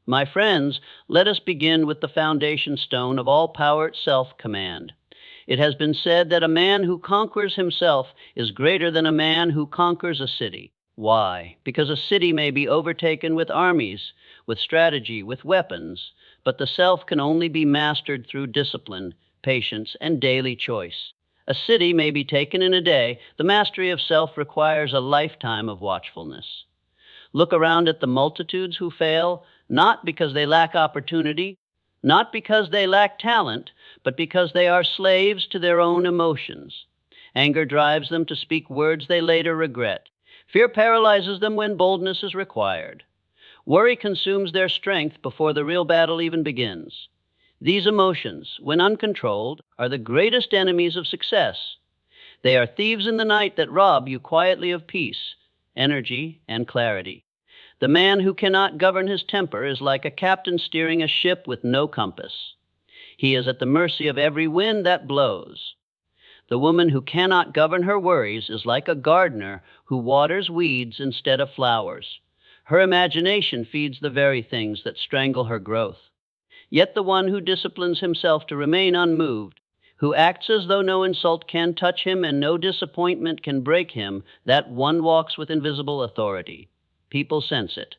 My friends, let us begin with the foundation stone of all power, self-command. It has been said that a man who conquers himself is greater than a man who conquers a city. Why? Because a city may be overtaken with armies, with strategy, with weapons, but the self can only be mastered through discipline, patience, and daily choice. A city may be taken in a day. The mastery of self requires a lifetime of watchfulness. Look around at the multitudes who fail, not because they lack opportunity, not because they lack talent, but because they are slaves to their own emotions. Anger drives them to speak words they later regret. Fear paralyzes them when boldness is required. Worry consumes their strength before the real battle even begins. These emotions, when uncontrolled, are the greatest enemies of success. They are thieves in the night that rob you quietly of peace, energy, and clarity. The man who cannot govern his temper is like a captain steering a ship with no compass. He is at the mercy of every wind that blows. The woman who cannot govern her worries is like a gardener who waters weeds instead of flowers. Her imagination feeds the very things that strangle her growth. Yet the one who disciplines himself to remain unmoved, who acts as though no insult can touch him and no disappointment can break him, that one walks with invisible authority. People sense it.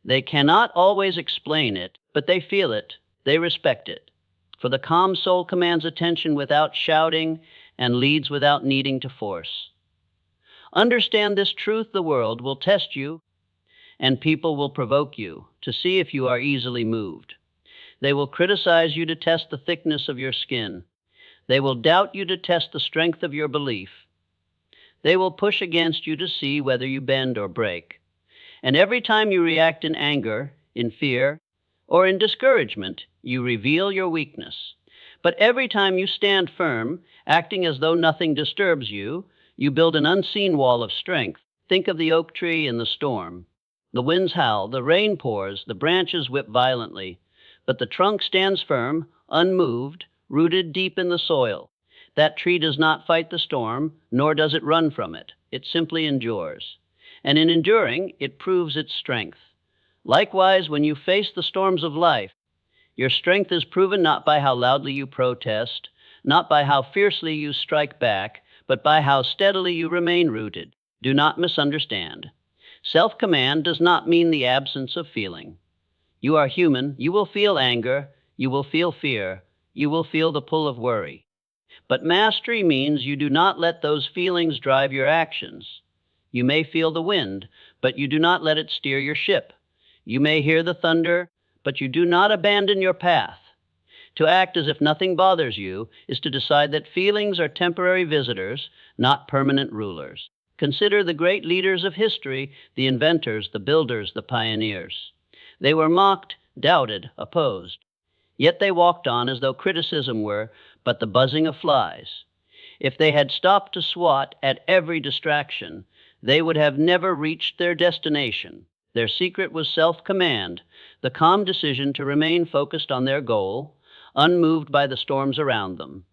They cannot always explain it, but they feel it, they respect it. For the calm soul commands attention without shouting and leads without needing to force. Understand this truth: the world will test you, and people will provoke you to see if you are easily moved. They will criticize you to test the thickness of your skin. They will doubt you to test the strength of your belief. They will push against you to see whether you bend or break. And every time you react in anger, in fear, or in discouragement, you reveal your weakness. But every time you stand firm, acting as though nothing disturbs you, you build an unseen wall of strength. Think of the oak tree in the storm. The winds howl, the rain pours, the branches whip violently, but the trunk stands firm, unmoved, rooted deep in the soil. That tree does not fight the storm, nor does it run from it. It simply endures. And in enduring, it proves its strength. Likewise, when you face the storms of life, your strength is proven not by how loudly you protest, not by how fiercely you strike back, but by how steadily you remain rooted. Do not misunderstand. Self-command does not mean the absence of feeling. You are human. You will feel anger. You will feel fear. You will feel the pull of worry. But mastery means you do not let those feelings drive your actions. You may feel the wind, but you do not let it steer your ship. You may hear the thunder, but you do not abandon your path. To act as if nothing bothers you is to decide that feelings are temporary visitors, not permanent rulers. Consider the great leaders of history, the inventors, the builders, the pioneers. They were mocked, doubted, opposed. Yet they walked on as though criticism were but the buzzing of flies. If they had stopped to swat at every distraction, they would have never reached their destination. Their secret was self-command, the calm decision to remain focused on their goal, unmoved by the storms around them.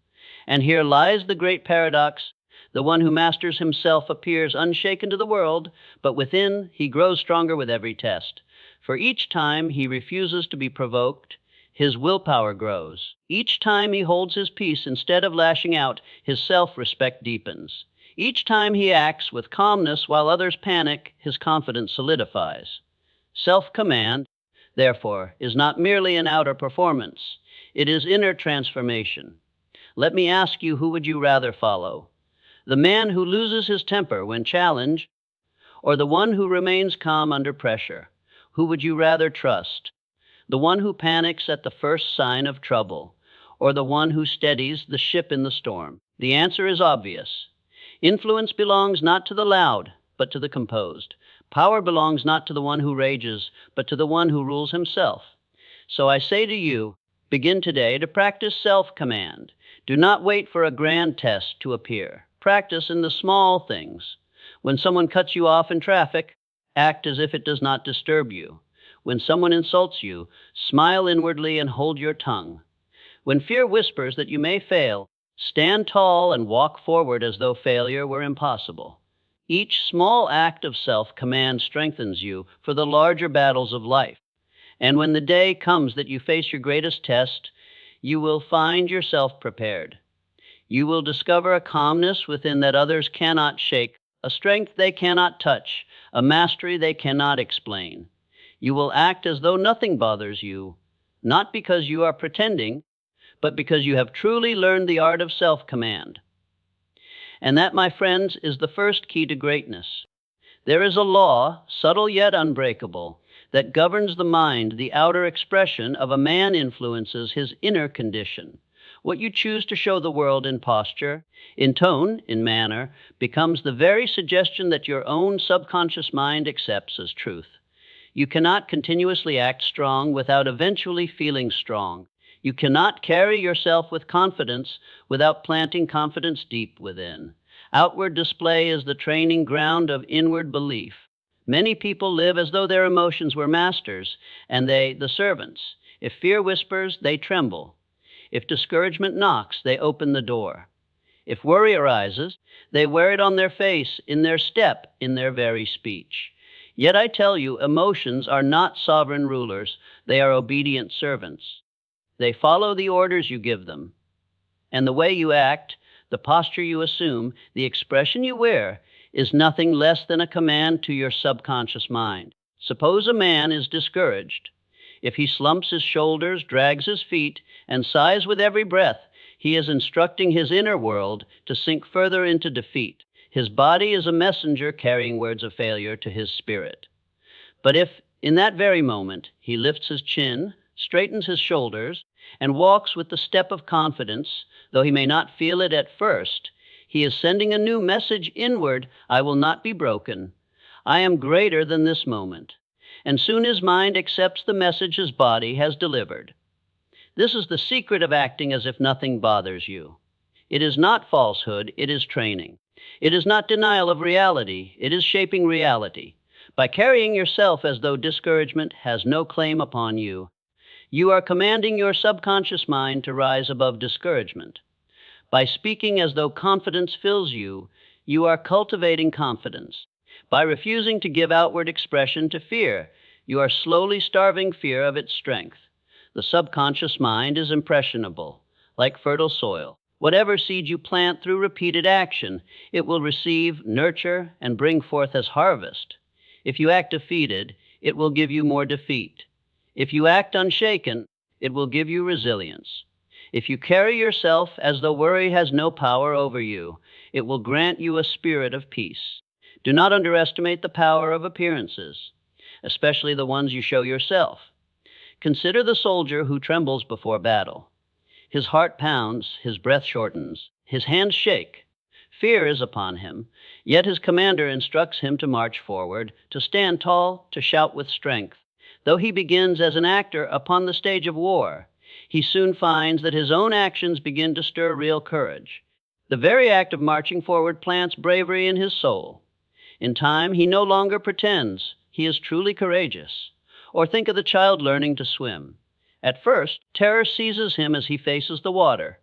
And here lies the great paradox. The one who masters himself appears unshaken to the world, but within he grows stronger with every test. For each time he refuses to be provoked, his willpower grows. Each time he holds his peace instead of lashing out, his self-respect deepens. Each time he acts with calmness while others panic, his confidence solidifies. Self-command, therefore, is not merely an outer performance. It is inner transformation. Let me ask you, who would you rather follow? The man who loses his temper when challenged, or the one who remains calm under pressure? Who would you rather trust? The one who panics at the first sign of trouble, or the one who steadies the ship in the storm? The answer is obvious. Influence belongs not to the loud, but to the composed. Power belongs not to the one who rages, but to the one who rules himself. So I say to you, begin today to practice self-command. Do not wait for a grand test to appear. Practice in the small things. When someone cuts you off in traffic, act as if it does not disturb you. When someone insults you, smile inwardly and hold your tongue. When fear whispers that you may fail, stand tall and walk forward as though failure were impossible. Each small act of self-command strengthens you for the larger battles of life. And when the day comes that you face your greatest test, you will find yourself prepared. You will discover a calmness within that others cannot shake, a strength they cannot touch, a mastery they cannot explain. You will act as though nothing bothers you, not because you are pretending, but because you have truly learned the art of self-command. And that, my friends, is the first key to greatness. There is a law, subtle yet unbreakable, that governs the mind. The outer expression of a man influences his inner condition. What you choose to show the world in posture, in tone, in manner, becomes the very suggestion that your own subconscious mind accepts as truth. You cannot continuously act strong without eventually feeling strong. You cannot carry yourself with confidence without planting confidence deep within. Outward display is the training ground of inward belief. Many people live as though their emotions were masters, and they the servants. If fear whispers, they tremble. If discouragement knocks, they open the door. If worry arises, they wear it on their face, in their step, in their very speech. Yet I tell you, emotions are not sovereign rulers. They are obedient servants. They follow the orders you give them. And the way you act, the posture you assume, the expression you wear, is nothing less than a command to your subconscious mind. Suppose a man is discouraged. If he slumps his shoulders, drags his feet, and sighs with every breath, he is instructing his inner world to sink further into defeat. His body is a messenger carrying words of failure to his spirit. But if, in that very moment, he lifts his chin, straightens his shoulders, and walks with the step of confidence, though he may not feel it at first, he is sending a new message inward: I will not be broken. I am greater than this moment. And soon his mind accepts the message his body has delivered. This is the secret of acting as if nothing bothers you. It is not falsehood, it is training. It is not denial of reality, it is shaping reality. By carrying yourself as though discouragement has no claim upon you, you are commanding your subconscious mind to rise above discouragement. By speaking as though confidence fills you, you are cultivating confidence. By refusing to give outward expression to fear, you are slowly starving fear of its strength. The subconscious mind is impressionable, like fertile soil. Whatever seed you plant through repeated action, it will receive, nurture, and bring forth as harvest. If you act defeated, it will give you more defeat. If you act unshaken, it will give you resilience. If you carry yourself as though worry has no power over you, it will grant you a spirit of peace. Do not underestimate the power of appearances, especially the ones you show yourself. Consider the soldier who trembles before battle. His heart pounds, his breath shortens, his hands shake. Fear is upon him, yet his commander instructs him to march forward, to stand tall, to shout with strength. Though he begins as an actor upon the stage of war, he soon finds that his own actions begin to stir real courage. The very act of marching forward plants bravery in his soul. In time, he no longer pretends. He is truly courageous. Or think of the child learning to swim. At first, terror seizes him as he faces the water.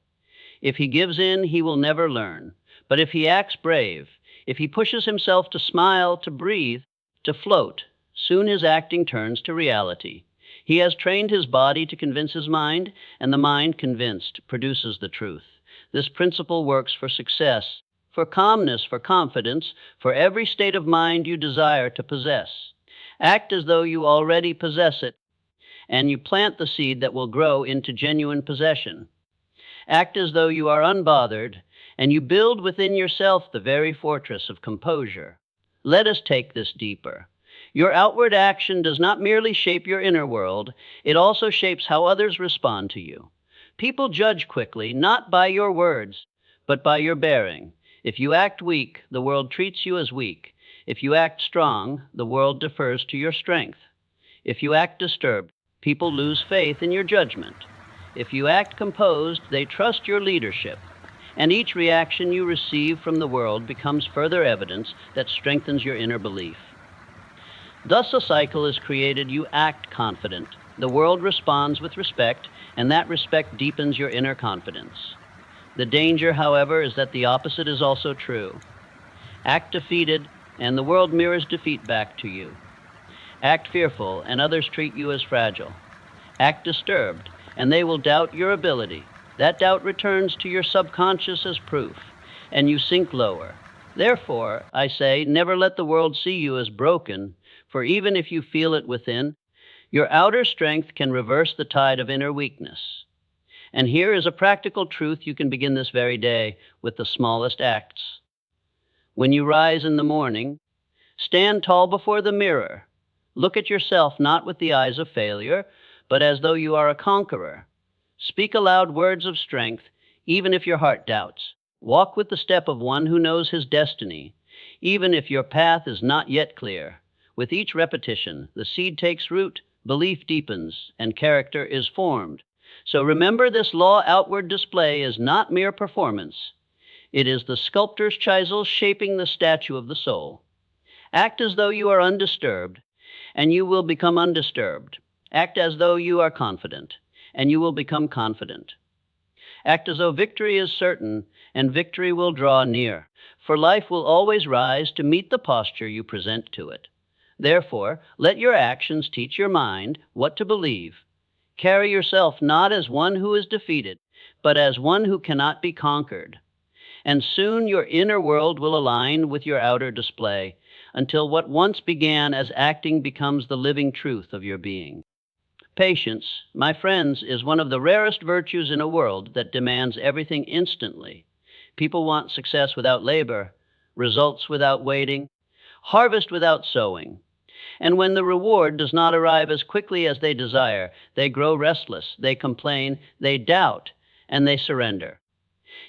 If he gives in, he will never learn. But if he acts brave, if he pushes himself to smile, to breathe, to float, soon his acting turns to reality. He has trained his body to convince his mind, and the mind, convinced, produces the truth. This principle works for success, for calmness, for confidence, for every state of mind you desire to possess. Act as though you already possess it, and you plant the seed that will grow into genuine possession. Act as though you are unbothered, and you build within yourself the very fortress of composure. Let us take this deeper. Your outward action does not merely shape your inner world, it also shapes how others respond to you. People judge quickly, not by your words, but by your bearing. If you act weak, the world treats you as weak. If you act strong, the world defers to your strength. If you act disturbed, people lose faith in your judgment. If you act composed, they trust your leadership. And each reaction you receive from the world becomes further evidence that strengthens your inner belief. Thus a cycle is created. You act confident. The world responds with respect, and that respect deepens your inner confidence. The danger, however, is that the opposite is also true. Act defeated, and the world mirrors defeat back to you. Act fearful, and others treat you as fragile. Act disturbed, and they will doubt your ability. That doubt returns to your subconscious as proof, and you sink lower. Therefore, I say, never let the world see you as broken, for even if you feel it within, your outer strength can reverse the tide of inner weakness. And here is a practical truth you can begin this very day with the smallest acts. When you rise in the morning, stand tall before the mirror. Look at yourself not with the eyes of failure, but as though you are a conqueror. Speak aloud words of strength, even if your heart doubts. Walk with the step of one who knows his destiny, even if your path is not yet clear. With each repetition, the seed takes root, belief deepens, and character is formed. So remember, this law outward display is not mere performance. It is the sculptor's chisel shaping the statue of the soul. Act as though you are undisturbed, and you will become undisturbed. Act as though you are confident, and you will become confident. Act as though victory is certain, and victory will draw near, for life will always rise to meet the posture you present to it. Therefore, let your actions teach your mind what to believe. Carry yourself not as one who is defeated, but as one who cannot be conquered. And soon your inner world will align with your outer display, until what once began as acting becomes the living truth of your being. Patience, my friends, is one of the rarest virtues in a world that demands everything instantly. People want success without labor, results without waiting, harvest without sowing. And when the reward does not arrive as quickly as they desire, they grow restless, they complain, they doubt, and they surrender.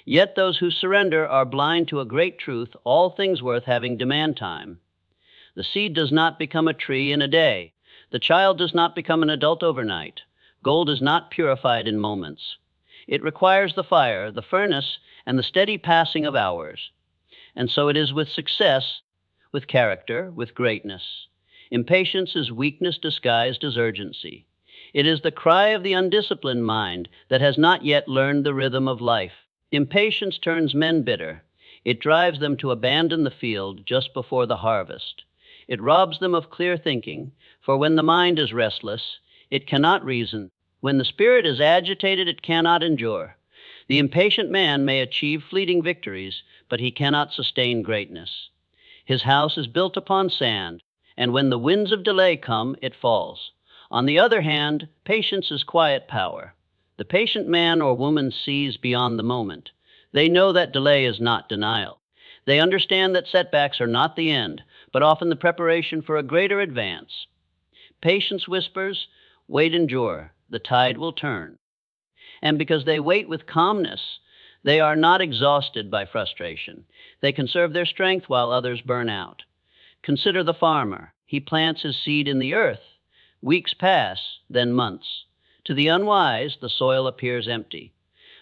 Yet those who surrender are blind to a great truth: all things worth having demand time. The seed does not become a tree in a day. The child does not become an adult overnight. Gold is not purified in moments. It requires the fire, the furnace, and the steady passing of hours. And so it is with success, with character, with greatness. Impatience is weakness disguised as urgency. It is the cry of the undisciplined mind that has not yet learned the rhythm of life. Impatience turns men bitter. It drives them to abandon the field just before the harvest. It robs them of clear thinking, for when the mind is restless, it cannot reason. When the spirit is agitated, it cannot endure. The impatient man may achieve fleeting victories, but he cannot sustain greatness. His house is built upon sand, and when the winds of delay come, it falls. On the other hand, patience is quiet power. The patient man or woman sees beyond the moment. They know that delay is not denial. They understand that setbacks are not the end, but often the preparation for a greater advance. Patience whispers, "Wait, endure, the tide will turn." And because they wait with calmness, they are not exhausted by frustration. They conserve their strength while others burn out. Consider the farmer. He plants his seed in the earth. Weeks pass, then months. To the unwise, the soil appears empty.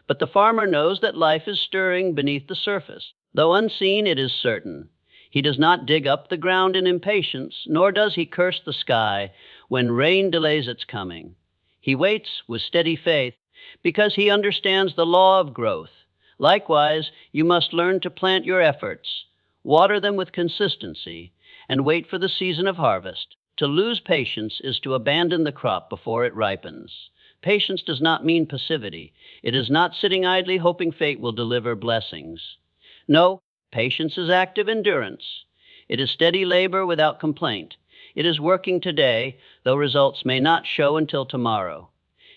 But the farmer knows that life is stirring beneath the surface. Though unseen, it is certain. He does not dig up the ground in impatience, nor does he curse the sky when rain delays its coming. He waits with steady faith because he understands the law of growth. Likewise, you must learn to plant your efforts, water them with consistency, and wait for the season of harvest. To lose patience is to abandon the crop before it ripens. Patience does not mean passivity. It is not sitting idly hoping fate will deliver blessings. No, patience is active endurance. It is steady labor without complaint. It is working today, though results may not show until tomorrow.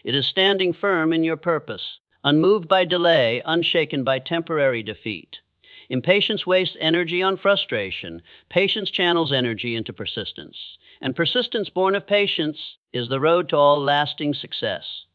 It is standing firm in your purpose, unmoved by delay, unshaken by temporary defeat. Impatience wastes energy on frustration. Patience channels energy into persistence. And persistence born of patience is the road to all lasting success.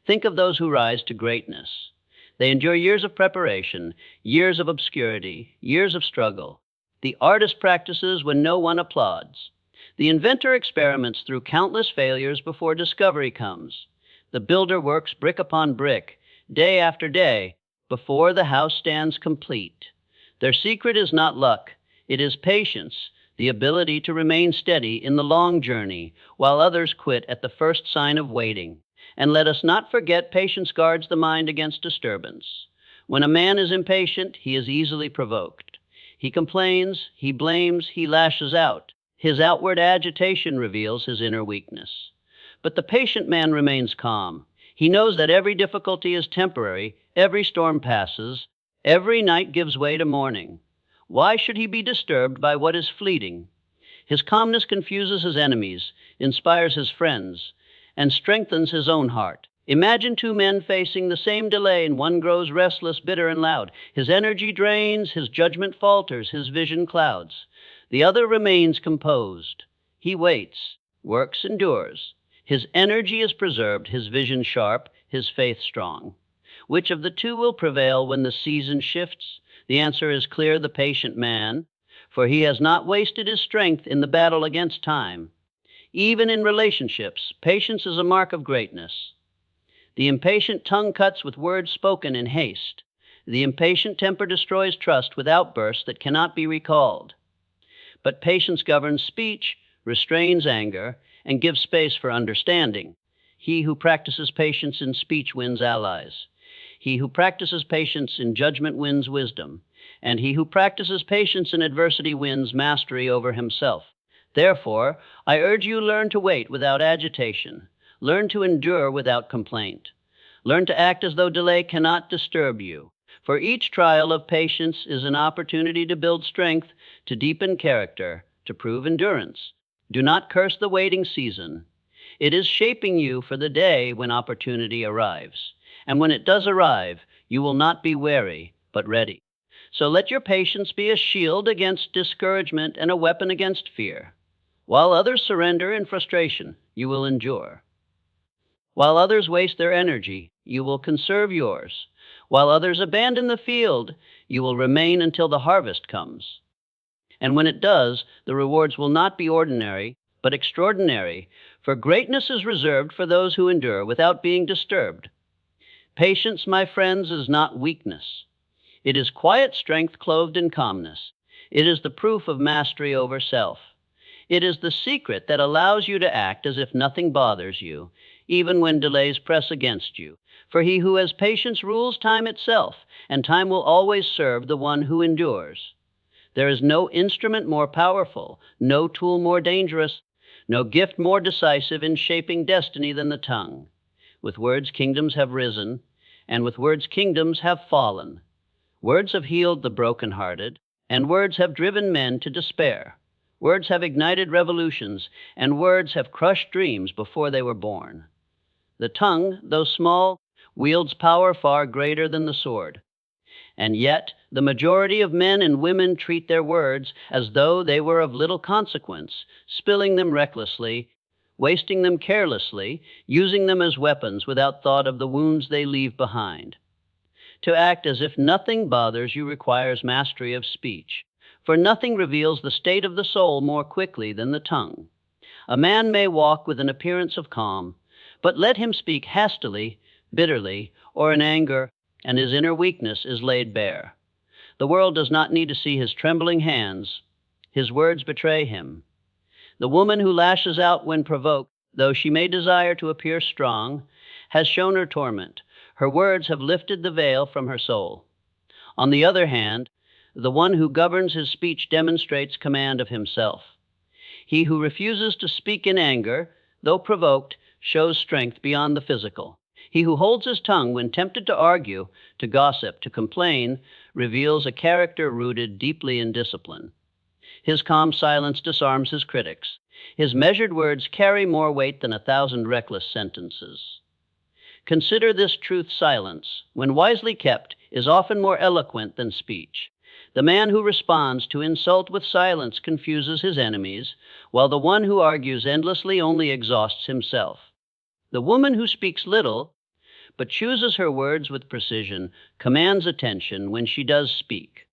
Think of those who rise to greatness. They endure years of preparation, years of obscurity, years of struggle. The artist practices when no one applauds. The inventor experiments through countless failures before discovery comes. The builder works brick upon brick, day after day, before the house stands complete. Their secret is not luck, it is patience, the ability to remain steady in the long journey, while others quit at the first sign of waiting. And let us not forget, patience guards the mind against disturbance. When a man is impatient, he is easily provoked. He complains, he blames, he lashes out. His outward agitation reveals his inner weakness. But the patient man remains calm. He knows that every difficulty is temporary, every storm passes, every night gives way to morning. Why should he be disturbed by what is fleeting? His calmness confuses his enemies, inspires his friends, and strengthens his own heart. Imagine two men facing the same delay, and one grows restless, bitter, and loud. His energy drains, his judgment falters, his vision clouds. The other remains composed. He waits, works, endures. His energy is preserved, his vision sharp, his faith strong. Which of the two will prevail when the season shifts? The answer is clear: the patient man, for he has not wasted his strength in the battle against time. Even in relationships, patience is a mark of greatness. The impatient tongue cuts with words spoken in haste. The impatient temper destroys trust with outbursts that cannot be recalled. But patience governs speech, restrains anger, and gives space for understanding. He who practices patience in speech wins allies. He who practices patience in judgment wins wisdom. And he who practices patience in adversity wins mastery over himself. Therefore, I urge you, learn to wait without agitation. Learn to endure without complaint. Learn to act as though delay cannot disturb you. For each trial of patience is an opportunity to build strength, to deepen character, to prove endurance. Do not curse the waiting season. It is shaping you for the day when opportunity arrives. And when it does arrive, you will not be wary, but ready. So let your patience be a shield against discouragement and a weapon against fear. While others surrender in frustration, you will endure. While others waste their energy, you will conserve yours. While others abandon the field, you will remain until the harvest comes. And when it does, the rewards will not be ordinary, but extraordinary, for greatness is reserved for those who endure without being disturbed. Patience, my friends, is not weakness. It is quiet strength clothed in calmness. It is the proof of mastery over self. It is the secret that allows you to act as if nothing bothers you, even when delays press against you. For he who has patience rules time itself, and time will always serve the one who endures. There is no instrument more powerful, no tool more dangerous, no gift more decisive in shaping destiny than the tongue. With words, kingdoms have risen, and with words, kingdoms have fallen. Words have healed the brokenhearted, and words have driven men to despair. Words have ignited revolutions, and words have crushed dreams before they were born. The tongue, though small, wields power far greater than the sword. And yet, the majority of men and women treat their words as though they were of little consequence, spilling them recklessly, wasting them carelessly, using them as weapons without thought of the wounds they leave behind. To act as if nothing bothers you requires mastery of speech, for nothing reveals the state of the soul more quickly than the tongue. A man may walk with an appearance of calm, but let him speak hastily, bitterly, or in anger, and his inner weakness is laid bare. The world does not need to see his trembling hands. His words betray him. The woman who lashes out when provoked, though she may desire to appear strong, has shown her torment. Her words have lifted the veil from her soul. On the other hand, the one who governs his speech demonstrates command of himself. He who refuses to speak in anger, though provoked, shows strength beyond the physical. He who holds his tongue when tempted to argue, to gossip, to complain, reveals a character rooted deeply in discipline. His calm silence disarms his critics. His measured words carry more weight than 1,000 reckless sentences. Consider this truth: silence, when wisely kept, is often more eloquent than speech. The man who responds to insult with silence confuses his enemies, while the one who argues endlessly only exhausts himself. The woman who speaks little, but chooses her words with precision, commands attention when she does speak.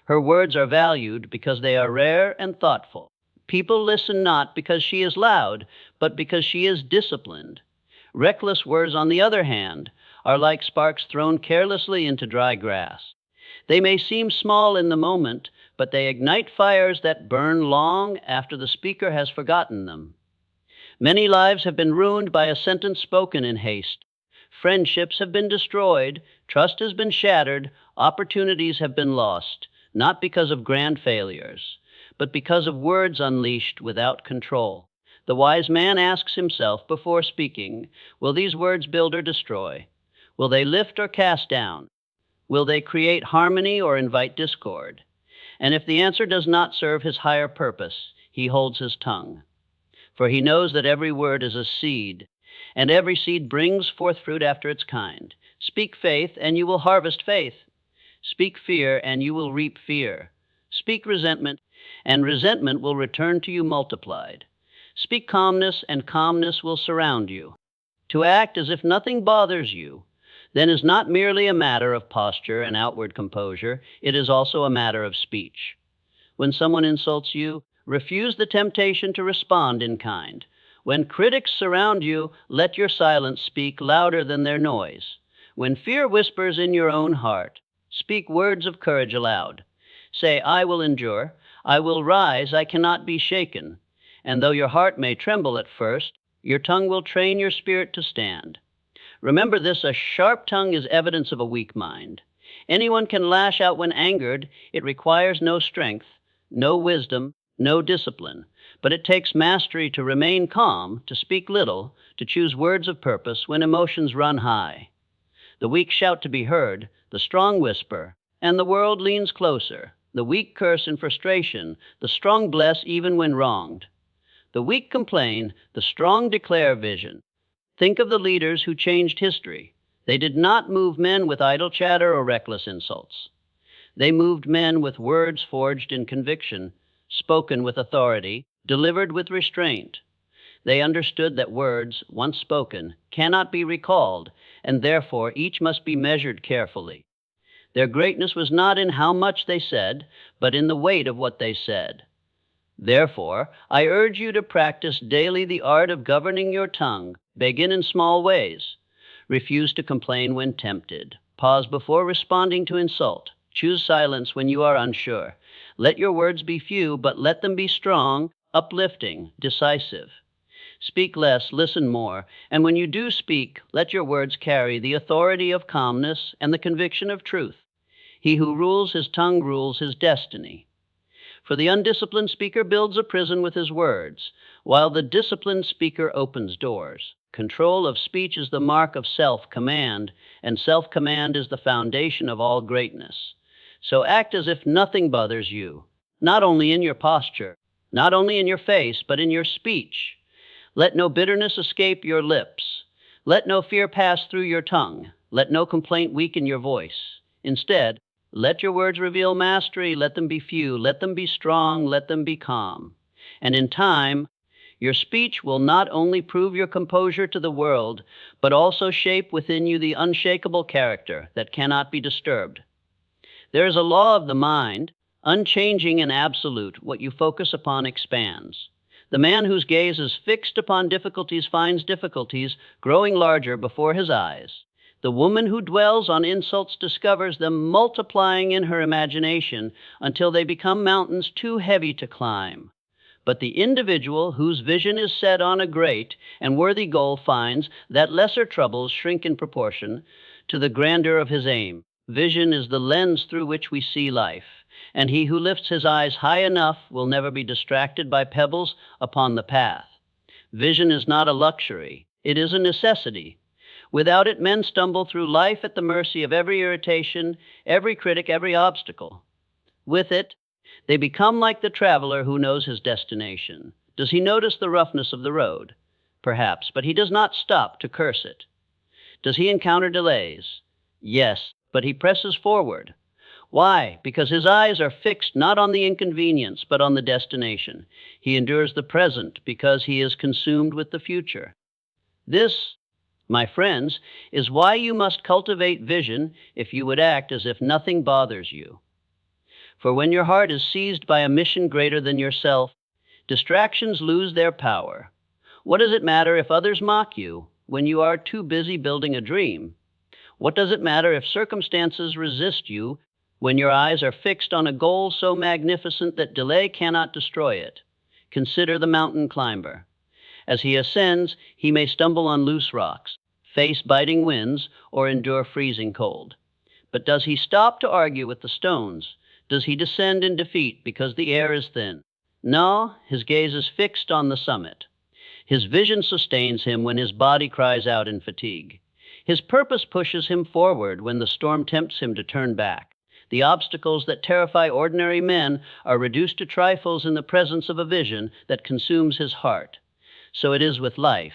Her words are valued because they are rare and thoughtful. People listen not because she is loud, but because she is disciplined. Reckless words, on the other hand, are like sparks thrown carelessly into dry grass. They may seem small in the moment, but they ignite fires that burn long after the speaker has forgotten them. Many lives have been ruined by a sentence spoken in haste. Friendships have been destroyed, trust has been shattered, opportunities have been lost, not because of grand failures, but because of words unleashed without control. The wise man asks himself before speaking, will these words build or destroy? Will they lift or cast down? Will they create harmony or invite discord? And if the answer does not serve his higher purpose, he holds his tongue. For he knows that every word is a seed, and every seed brings forth fruit after its kind. Speak faith, and you will harvest faith. Speak fear, and you will reap fear. Speak resentment, and resentment will return to you multiplied. Speak calmness, and calmness will surround you. To act as if nothing bothers you, then is not merely a matter of posture and outward composure, it is also a matter of speech. When someone insults you, refuse the temptation to respond in kind. When critics surround you, let your silence speak louder than their noise. When fear whispers in your own heart, speak words of courage aloud. Say, I will endure, I will rise, I cannot be shaken. And though your heart may tremble at first, your tongue will train your spirit to stand. Remember this, a sharp tongue is evidence of a weak mind. Anyone can lash out when angered. It requires no strength, no wisdom, no discipline. But it takes mastery to remain calm, to speak little, to choose words of purpose when emotions run high. The weak shout to be heard, the strong whisper, and the world leans closer. The weak curse in frustration, the strong bless even when wronged. The weak complain, the strong declare vision. Think of the leaders who changed history. They did not move men with idle chatter or reckless insults. They moved men with words forged in conviction, spoken with authority, delivered with restraint. They understood that words, once spoken, cannot be recalled, and therefore each must be measured carefully. Their greatness was not in how much they said, but in the weight of what they said. Therefore, I urge you to practice daily the art of governing your tongue. Begin in small ways. Refuse to complain when tempted. Pause before responding to insult. Choose silence when you are unsure. Let your words be few, but let them be strong, uplifting, decisive. Speak less, listen more, and when you do speak, let your words carry the authority of calmness and the conviction of truth. He who rules his tongue rules his destiny. For the undisciplined speaker builds a prison with his words, while the disciplined speaker opens doors. Control of speech is the mark of self-command, and self-command is the foundation of all greatness. So act as if nothing bothers you, not only in your posture, not only in your face, but in your speech. Let no bitterness escape your lips. Let no fear pass through your tongue. Let no complaint weaken your voice. Instead, let your words reveal mastery. Let them be few. Let them be strong. Let them be calm. And in time, your speech will not only prove your composure to the world, but also shape within you the unshakable character that cannot be disturbed. There is a law of the mind, unchanging and absolute. What you focus upon expands. The man whose gaze is fixed upon difficulties finds difficulties growing larger before his eyes. The woman who dwells on insults discovers them multiplying in her imagination until they become mountains too heavy to climb. But the individual whose vision is set on a great and worthy goal finds that lesser troubles shrink in proportion to the grandeur of his aim. Vision is the lens through which we see life, and he who lifts his eyes high enough will never be distracted by pebbles upon the path. Vision is not a luxury, it is a necessity. Without it, men stumble through life at the mercy of every irritation, every critic, every obstacle. With it, they become like the traveler who knows his destination. Does he notice the roughness of the road? Perhaps, but he does not stop to curse it. Does he encounter delays? Yes, but he presses forward. Why? Because his eyes are fixed not on the inconvenience, but on the destination. He endures the present because he is consumed with the future. This, my friends, is why you must cultivate vision if you would act as if nothing bothers you. For when your heart is seized by a mission greater than yourself, distractions lose their power. What does it matter if others mock you when you are too busy building a dream? What does it matter if circumstances resist you when your eyes are fixed on a goal so magnificent that delay cannot destroy it? Consider the mountain climber. As he ascends, he may stumble on loose rocks, face biting winds, or endure freezing cold. But does he stop to argue with the stones? Does he descend in defeat because the air is thin? No, his gaze is fixed on the summit. His vision sustains him when his body cries out in fatigue. His purpose pushes him forward when the storm tempts him to turn back. The obstacles that terrify ordinary men are reduced to trifles in the presence of a vision that consumes his heart. So it is with life.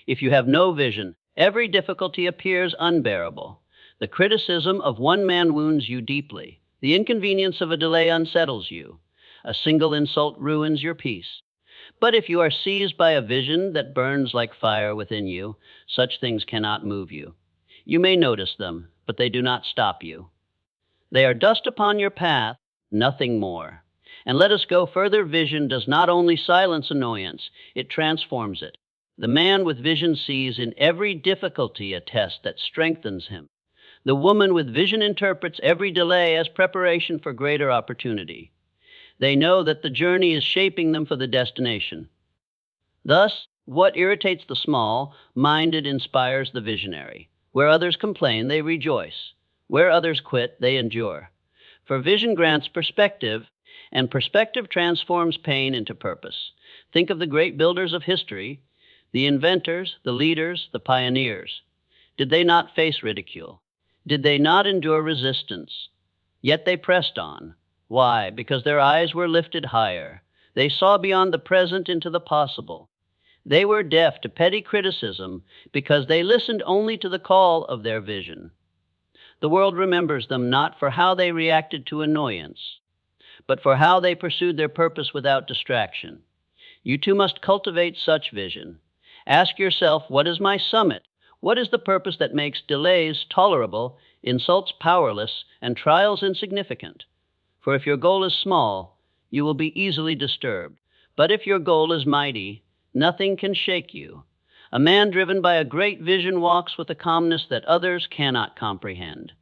If you have no vision, every difficulty appears unbearable. The criticism of one man wounds you deeply. The inconvenience of a delay unsettles you. A single insult ruins your peace. But if you are seized by a vision that burns like fire within you, such things cannot move you. You may notice them, but they do not stop you. They are dust upon your path, nothing more. And let us go further. Vision does not only silence annoyance, it transforms it. The man with vision sees in every difficulty a test that strengthens him. The woman with vision interprets every delay as preparation for greater opportunity. They know that the journey is shaping them for the destination. Thus, what irritates the small-minded inspires the visionary. Where others complain, they rejoice. Where others quit, they endure. For vision grants perspective, and perspective transforms pain into purpose. Think of the great builders of history, the inventors, the leaders, the pioneers. Did they not face ridicule? Did they not endure resistance? Yet they pressed on. Why? Because their eyes were lifted higher. They saw beyond the present into the possible. They were deaf to petty criticism because they listened only to the call of their vision. The world remembers them not for how they reacted to annoyance, but for how they pursued their purpose without distraction. You too must cultivate such vision. Ask yourself, what is my summit? What is the purpose that makes delays tolerable, insults powerless, and trials insignificant? For if your goal is small, you will be easily disturbed. But if your goal is mighty, nothing can shake you. A man driven by a great vision walks with a calmness that others cannot comprehend.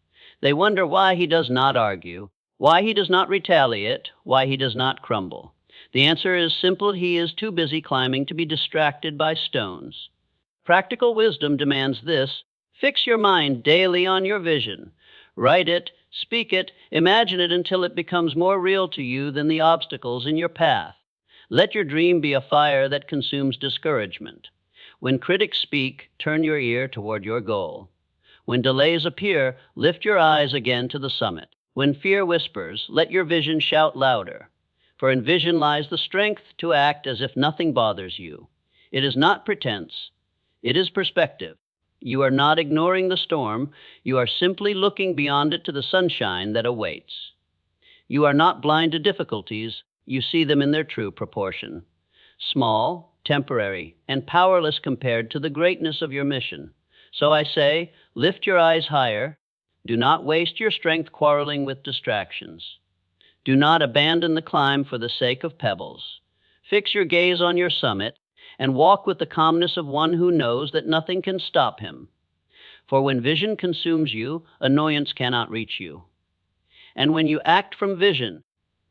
They wonder why he does not argue, why he does not retaliate, why he does not crumble. The answer is simple: he is too busy climbing to be distracted by stones. Practical wisdom demands this: fix your mind daily on your vision. Write it, speak it, imagine it until it becomes more real to you than the obstacles in your path. Let your dream be a fire that consumes discouragement. When critics speak, turn your ear toward your goal. When delays appear, lift your eyes again to the summit. When fear whispers, let your vision shout louder. For in vision lies the strength to act as if nothing bothers you. It is not pretense. It is perspective. You are not ignoring the storm. You are simply looking beyond it to the sunshine that awaits. You are not blind to difficulties. You see them in their true proportion. Small, temporary, and powerless compared to the greatness of your mission. So I say, lift your eyes higher. Do not waste your strength quarreling with distractions. Do not abandon the climb for the sake of pebbles. Fix your gaze on your summit and walk with the calmness of one who knows that nothing can stop him. For when vision consumes you, annoyance cannot reach you. And when you act from vision,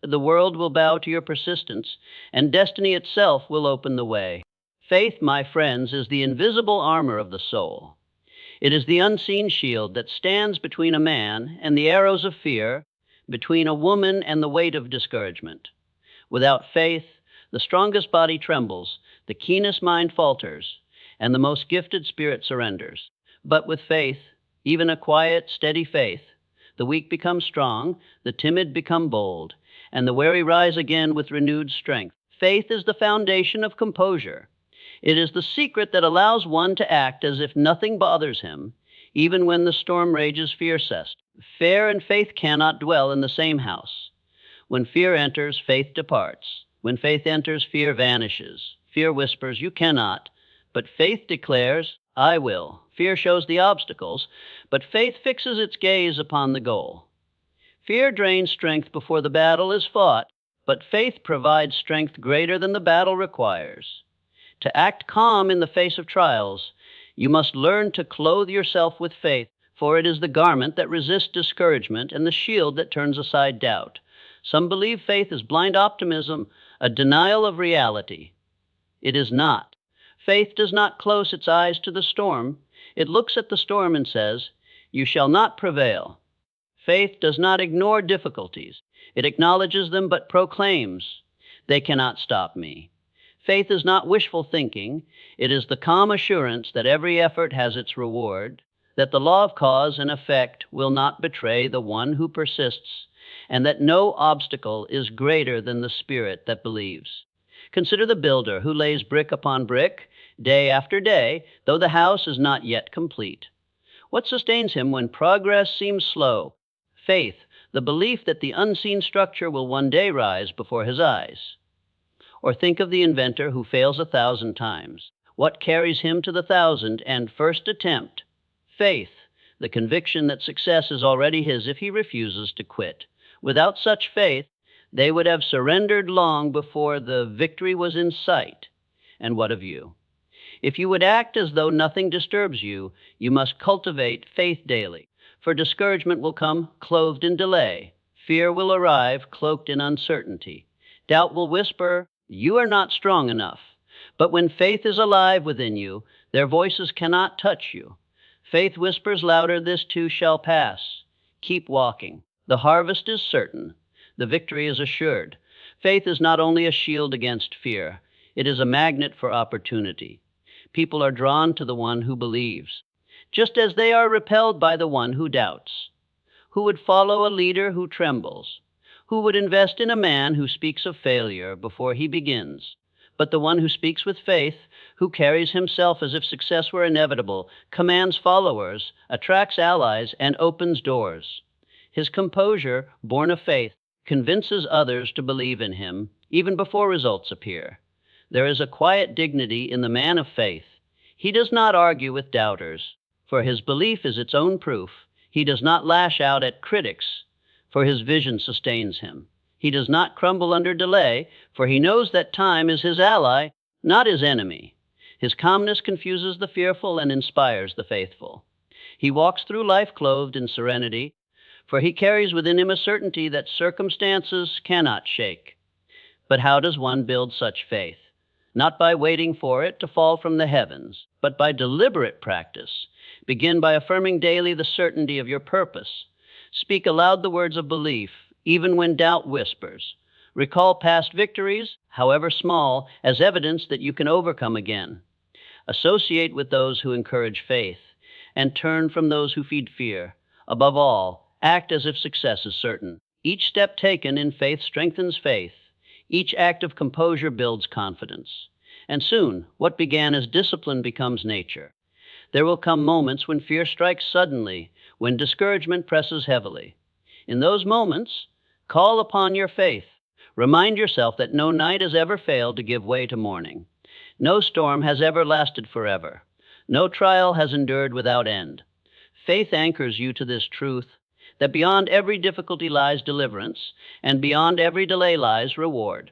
the world will bow to your persistence, and destiny itself will open the way. Faith, my friends, is the invisible armor of the soul. It is the unseen shield that stands between a man and the arrows of fear, between a woman and the weight of discouragement. Without faith, the strongest body trembles, the keenest mind falters, and the most gifted spirit surrenders. But with faith, even a quiet, steady faith, the weak become strong, the timid become bold, and the weary rise again with renewed strength. Faith is the foundation of composure. It is the secret that allows one to act as if nothing bothers him, even when the storm rages fiercest. Fear and faith cannot dwell in the same house. When fear enters, faith departs. When faith enters, fear vanishes. Fear whispers, "You cannot," but faith declares, "I will." Fear shows the obstacles, but faith fixes its gaze upon the goal. Fear drains strength before the battle is fought, but faith provides strength greater than the battle requires. To act calm in the face of trials, you must learn to clothe yourself with faith, for it is the garment that resists discouragement and the shield that turns aside doubt. Some believe faith is blind optimism, a denial of reality. It is not. Faith does not close its eyes to the storm. It looks at the storm and says, "You shall not prevail." Faith does not ignore difficulties. It acknowledges them but proclaims, "They cannot stop me." Faith is not wishful thinking. It is the calm assurance that every effort has its reward, that the law of cause and effect will not betray the one who persists, and that no obstacle is greater than the spirit that believes. Consider the builder who lays brick upon brick, day after day, though the house is not yet complete. What sustains him when progress seems slow? Faith, the belief that the unseen structure will one day rise before his eyes. Or think of the inventor who fails 1,000 times. What carries him to the 1,000th and first attempt? Faith, the conviction that success is already his if he refuses to quit. Without such faith, they would have surrendered long before the victory was in sight. And what of you? If you would act as though nothing disturbs you, you must cultivate faith daily. For discouragement will come clothed in delay. Fear will arrive cloaked in uncertainty. Doubt will whisper, "You are not strong enough." But when faith is alive within you, their voices cannot touch you. Faith whispers louder, "This too shall pass." Keep walking. The harvest is certain. The victory is assured. Faith is not only a shield against fear, it is a magnet for opportunity. People are drawn to the one who believes, just as they are repelled by the one who doubts. Who would follow a leader who trembles? Who would invest in a man who speaks of failure before he begins? But the one who speaks with faith, who carries himself as if success were inevitable, commands followers, attracts allies, and opens doors. His composure, born of faith, convinces others to believe in him, even before results appear. There is a quiet dignity in the man of faith. He does not argue with doubters, for his belief is its own proof. He does not lash out at critics, for his vision sustains him. He does not crumble under delay, for he knows that time is his ally, not his enemy. His calmness confuses the fearful and inspires the faithful. He walks through life clothed in serenity, for he carries within him a certainty that circumstances cannot shake. But how does one build such faith? Not by waiting for it to fall from the heavens, but by deliberate practice. Begin by affirming daily the certainty of your purpose. Speak aloud the words of belief, even when doubt whispers. Recall past victories, however small, as evidence that you can overcome again. Associate with those who encourage faith, and turn from those who feed fear. Above all, act as if success is certain. Each step taken in faith strengthens faith. Each act of composure builds confidence. And soon, what began as discipline becomes nature. There will come moments when fear strikes suddenly, when discouragement presses heavily. In those moments, call upon your faith. Remind yourself that no night has ever failed to give way to morning. No storm has ever lasted forever. No trial has endured without end. Faith anchors you to this truth, that beyond every difficulty lies deliverance, and beyond every delay lies reward.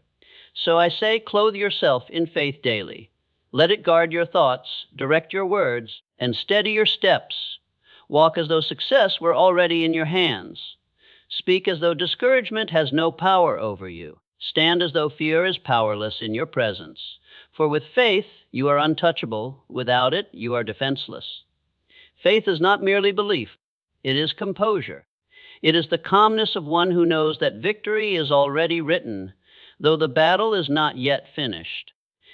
So I say, clothe yourself in faith daily. Let it guard your thoughts, direct your words, and steady your steps. Walk as though success were already in your hands. Speak as though discouragement has no power over you. Stand as though fear is powerless in your presence. For with faith, you are untouchable. Without it, you are defenseless. Faith is not merely belief. It is composure. It is the calmness of one who knows that victory is already written, though the battle is not yet finished.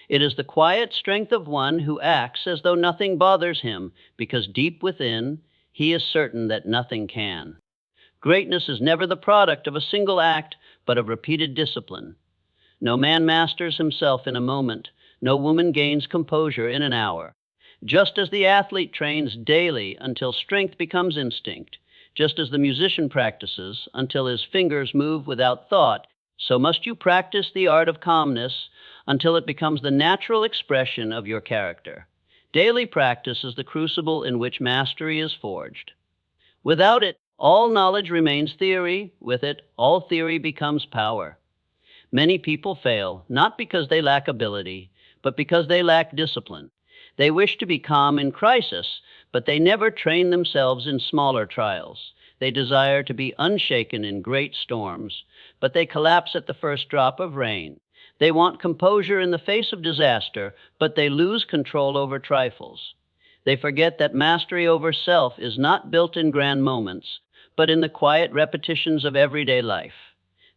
It is the quiet strength of one who acts as though nothing bothers him, because deep within, he is certain that nothing can. Greatness is never the product of a single act, but of repeated discipline. No man masters himself in a moment. No woman gains composure in an hour. Just as the athlete trains daily until strength becomes instinct, just as the musician practices until his fingers move without thought, so must you practice the art of calmness until it becomes the natural expression of your character. Daily practice is the crucible in which mastery is forged. Without it, all knowledge remains theory. With it, all theory becomes power. Many people fail, not because they lack ability, but because they lack discipline. They wish to be calm in crisis, but they never train themselves in smaller trials. They desire to be unshaken in great storms, but they collapse at the first drop of rain. They want composure in the face of disaster, but they lose control over trifles. They forget that mastery over self is not built in grand moments, but in the quiet repetitions of everyday life.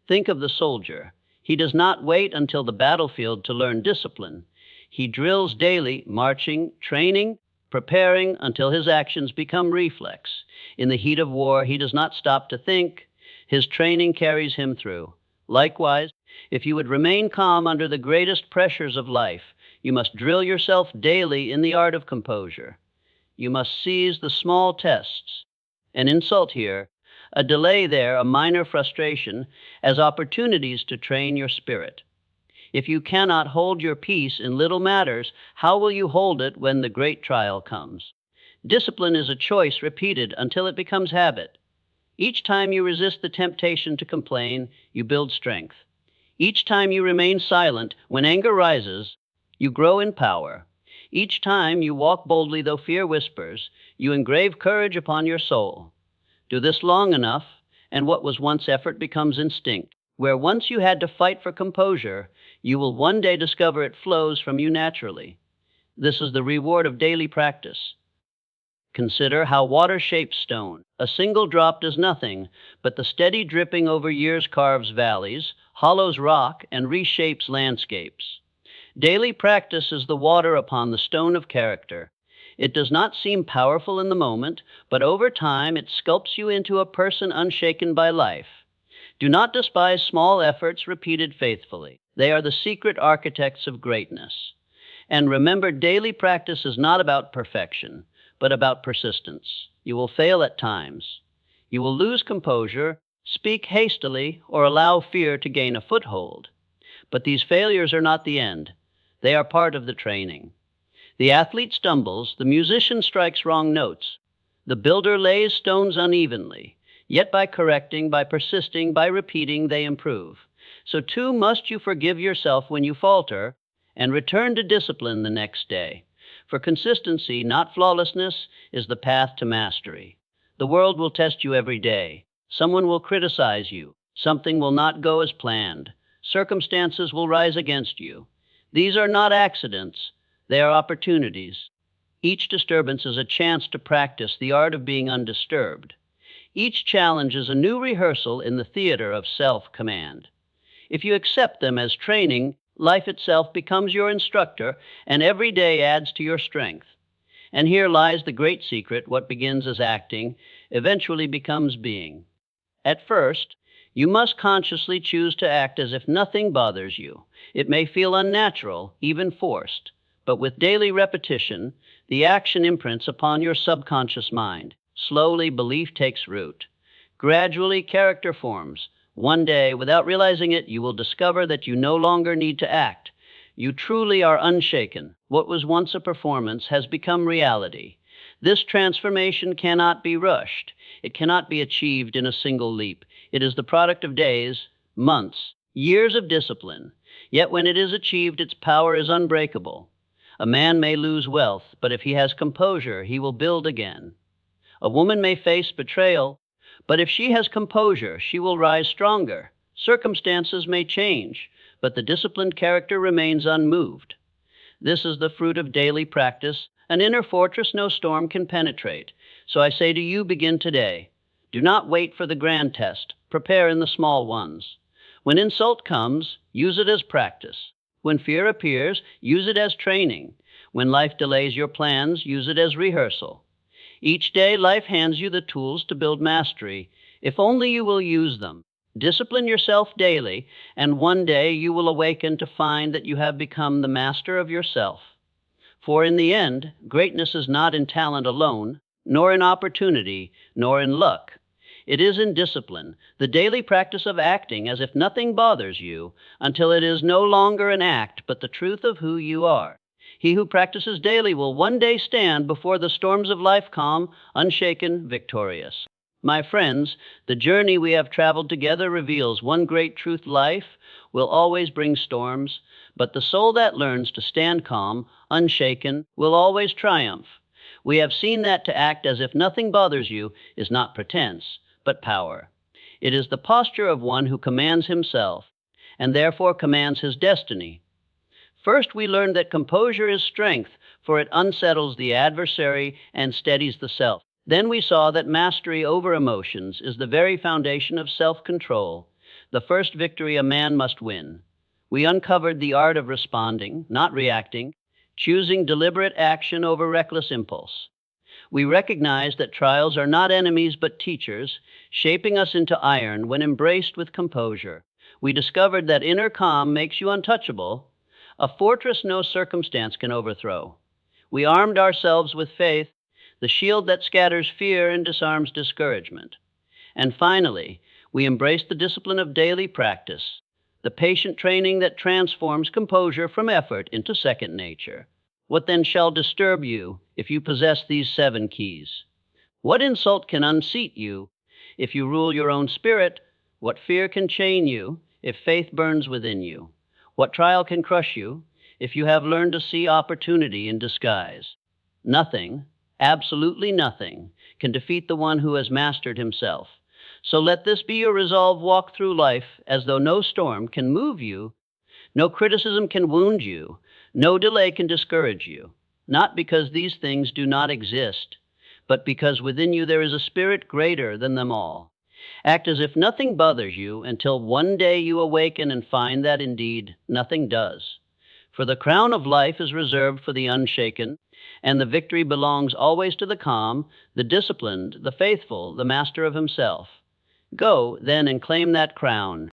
Think of the soldier. He does not wait until the battlefield to learn discipline. He drills daily, marching, training, preparing until his actions become reflex. In the heat of war, he does not stop to think. His training carries him through. Likewise, if you would remain calm under the greatest pressures of life, you must drill yourself daily in the art of composure. You must seize the small tests, an insult here, a delay there, a minor frustration, as opportunities to train your spirit. If you cannot hold your peace in little matters, how will you hold it when the great trial comes? Discipline is a choice repeated until it becomes habit. Each time you resist the temptation to complain, you build strength. Each time you remain silent when anger rises, you grow in power. Each time you walk boldly though fear whispers, you engrave courage upon your soul. Do this long enough, and what was once effort becomes instinct. Where once you had to fight for composure, you will one day discover it flows from you naturally. This is the reward of daily practice. Consider how water shapes stone. A single drop does nothing, but the steady dripping over years carves valleys, hollows rock, and reshapes landscapes. Daily practice is the water upon the stone of character. It does not seem powerful in the moment, but over time it sculpts you into a person unshaken by life. Do not despise small efforts repeated faithfully. They are the secret architects of greatness. And remember, daily practice is not about perfection, but about persistence. You will fail at times. You will lose composure, speak hastily, or allow fear to gain a foothold. But these failures are not the end. They are part of the training. The athlete stumbles, the musician strikes wrong notes. The builder lays stones unevenly, yet by correcting, by persisting, by repeating, they improve. So too must you forgive yourself when you falter, and return to discipline the next day. For consistency, not flawlessness, is the path to mastery. The world will test you every day. Someone will criticize you. Something will not go as planned. Circumstances will rise against you. These are not accidents. They are opportunities. Each disturbance is a chance to practice the art of being undisturbed. Each challenge is a new rehearsal in the theater of self-command. If you accept them as training, life itself becomes your instructor, and every day adds to your strength. And here lies the great secret: what begins as acting eventually becomes being. At first, you must consciously choose to act as if nothing bothers you. It may feel unnatural, even forced. But with daily repetition, the action imprints upon your subconscious mind. Slowly, belief takes root. Gradually, character forms. One day, without realizing it, you will discover that you no longer need to act. You truly are unshaken. What was once a performance has become reality. This transformation cannot be rushed. It cannot be achieved in a single leap. It is the product of days, months, years of discipline. Yet when it is achieved, its power is unbreakable. A man may lose wealth, but if he has composure, he will build again. A woman may face betrayal, but if she has composure, she will rise stronger. Circumstances may change, but the disciplined character remains unmoved. This is the fruit of daily practice, an inner fortress no storm can penetrate. So I say to you, begin today. Do not wait for the grand test. Prepare in the small ones. When insult comes, use it as practice. When fear appears, use it as training. When life delays your plans, use it as rehearsal. Each day, life hands you the tools to build mastery, if only you will use them. Discipline yourself daily, and one day you will awaken to find that you have become the master of yourself. For in the end, greatness is not in talent alone, nor in opportunity, nor in luck. It is in discipline, the daily practice of acting as if nothing bothers you, until it is no longer an act, but the truth of who you are. He who practices daily will one day stand before the storms of life calm, unshaken, victorious. My friends, the journey we have traveled together reveals one great truth: life will always bring storms, but the soul that learns to stand calm, unshaken, will always triumph. We have seen that to act as if nothing bothers you is not pretense, but power. It is the posture of one who commands himself, and therefore commands his destiny. First, we learned that composure is strength, for it unsettles the adversary and steadies the self. Then we saw that mastery over emotions is the very foundation of self-control. the first victory a man must win. We uncovered the art of responding, not reacting, choosing deliberate action over reckless impulse. We recognize that trials are not enemies but teachers, shaping us into iron when embraced with composure. We discovered that inner calm makes you untouchable, a fortress no circumstance can overthrow. We armed ourselves with faith, the shield that scatters fear and disarms discouragement. And finally, we embraced the discipline of daily practice, the patient training that transforms composure from effort into second nature. What then shall disturb you if you possess these 7 keys? What insult can unseat you if you rule your own spirit? What fear can chain you if faith burns within you? What trial can crush you if you have learned to see opportunity in disguise? Nothing, absolutely nothing, can defeat the one who has mastered himself. So let this be your resolve: walk through life as though no storm can move you, no criticism can wound you, no delay can discourage you, not because these things do not exist, but because within you there is a spirit greater than them all. Act as if nothing bothers you until one day you awaken and find that indeed nothing does. For the crown of life is reserved for the unshaken, and the victory belongs always to the calm, the disciplined, the faithful, the master of himself. Go, then, and claim that crown.